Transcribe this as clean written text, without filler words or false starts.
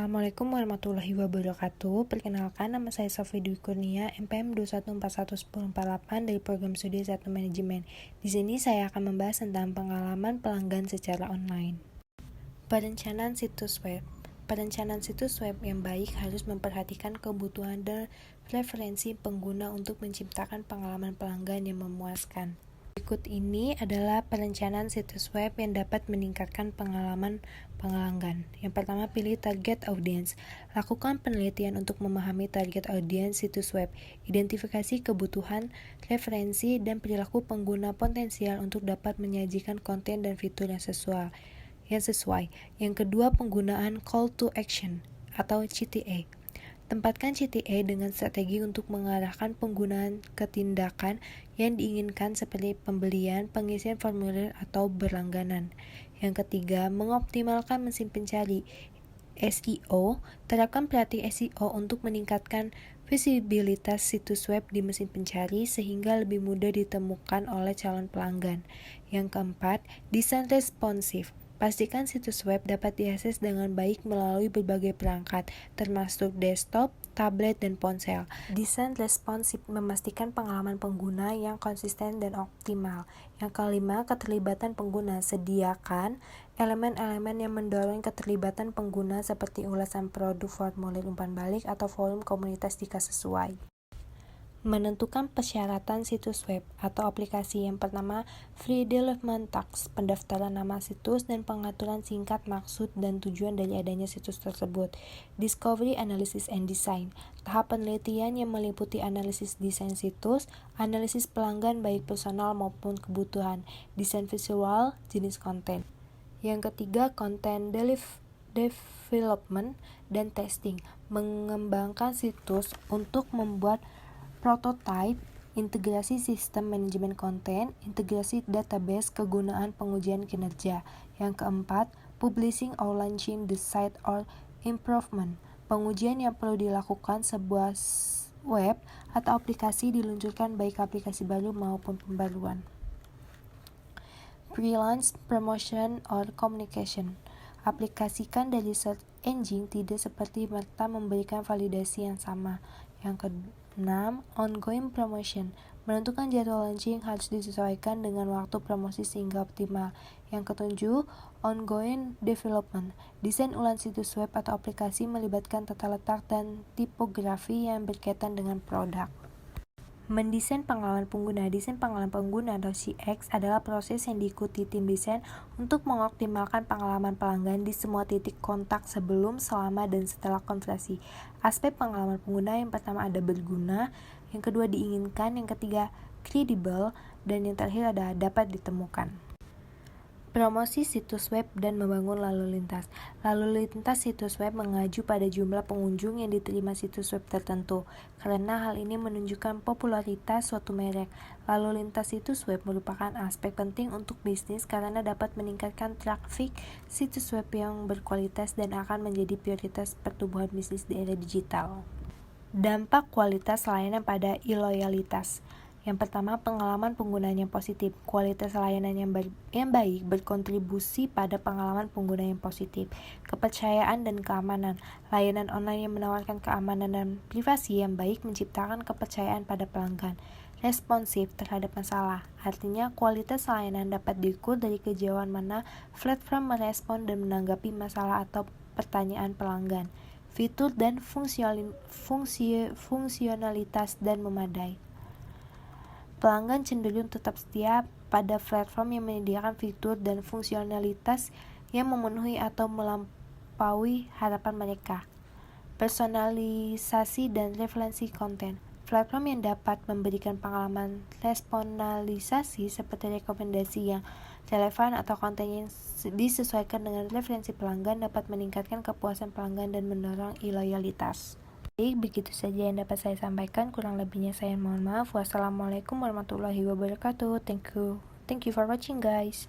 Assalamualaikum warahmatullahi wabarakatuh. Perkenalkan, nama saya Sofi Dwi Kurnia, MPM 2141148 dari Program Studi 1 Manajemen. Di sini saya akan membahas tentang pengalaman pelanggan secara online. Perencanaan situs web. Perencanaan situs web yang baik harus memperhatikan kebutuhan dan preferensi pengguna untuk menciptakan pengalaman pelanggan yang memuaskan. Berikut ini adalah perencanaan situs web yang dapat meningkatkan pengalaman pelanggan. Yang pertama, pilih target audience. Lakukan penelitian untuk memahami target audience situs web. Identifikasi kebutuhan, referensi, dan perilaku pengguna potensial untuk dapat menyajikan konten dan fitur yang sesuai. Yang kedua, penggunaan call to action atau CTA. Tempatkan CTA dengan strategi untuk mengarahkan penggunaan ke tindakan yang diinginkan seperti pembelian, pengisian formulir, atau berlangganan. Yang ketiga, mengoptimalkan mesin pencari SEO. Terapkan praktik SEO untuk meningkatkan visibilitas situs web di mesin pencari sehingga lebih mudah ditemukan oleh calon pelanggan. Yang keempat, desain responsif. Pastikan situs web dapat diakses dengan baik melalui berbagai perangkat, termasuk desktop, tablet, dan ponsel. Desain responsif memastikan pengalaman pengguna yang konsisten dan optimal. Yang kelima, keterlibatan pengguna. Sediakan elemen-elemen yang mendorong keterlibatan pengguna seperti ulasan produk, formulir umpan balik, atau forum komunitas jika sesuai. Menentukan persyaratan situs web atau aplikasi. Yang pertama, free development task, pendaftaran nama situs dan pengaturan singkat maksud dan tujuan dari adanya situs tersebut. Discovery, analysis, and design, tahap penelitian yang meliputi analisis desain situs, analisis pelanggan baik personal maupun kebutuhan, desain visual, jenis konten. Yang ketiga, content development dan testing, mengembangkan situs untuk membuat prototype, integrasi sistem manajemen konten, integrasi database, kegunaan pengujian kinerja. Yang keempat, publishing or launching the site or improvement, pengujian yang perlu dilakukan sebuah web atau aplikasi diluncurkan baik aplikasi baru maupun pembaruan. Pre-launch promotion or communication, aplikasikan dari search engine tidak seperti merta memberikan validasi yang sama. Yang keenam, ongoing promotion, menentukan jadwal launching harus disesuaikan dengan waktu promosi sehingga optimal. Yang ketujuh, ongoing development, desain ulang situs web atau aplikasi melibatkan tata letak dan tipografi yang berkaitan dengan produk. Mendesain pengalaman pengguna. Desain pengalaman pengguna atau CX adalah proses yang diikuti tim desain untuk mengoptimalkan pengalaman pelanggan di semua titik kontak sebelum, selama, dan setelah konversi. Aspek pengalaman pengguna yang pertama ada berguna, yang kedua diinginkan, yang ketiga kredibel, dan yang terakhir ada dapat ditemukan. Promosi situs web dan membangun lalu lintas. Lalu lintas situs web mengacu pada jumlah pengunjung yang diterima situs web tertentu, karena hal ini menunjukkan popularitas suatu merek. Lalu lintas situs web merupakan aspek penting untuk bisnis karena dapat meningkatkan trafik situs web yang berkualitas dan akan menjadi prioritas pertumbuhan bisnis di era digital. Dampak kualitas layanan pada e-loyalitas. Yang pertama, pengalaman penggunaan yang positif. Kualitas layanan yang baik berkontribusi pada pengalaman pengguna yang positif. Kepercayaan dan keamanan. Layanan online yang menawarkan keamanan dan privasi yang baik menciptakan kepercayaan pada pelanggan. Responsif terhadap masalah. Artinya, kualitas layanan dapat diukur dari kejauhan mana platform merespon dan menanggapi masalah atau pertanyaan pelanggan. Fitur dan fungsionalitas dan memadai. Pelanggan cenderung tetap setia pada platform yang menyediakan fitur dan fungsionalitas yang memenuhi atau melampaui harapan mereka. Personalisasi dan referensi konten. Platform yang dapat memberikan pengalaman personalisasi seperti rekomendasi yang relevan atau konten yang disesuaikan dengan referensi pelanggan dapat meningkatkan kepuasan pelanggan dan mendorong e-loyalitas. Baik, begitu saja yang dapat saya sampaikan. Kurang lebihnya saya mohon maaf. Wassalamualaikum warahmatullahi wabarakatuh. Thank you for watching, guys.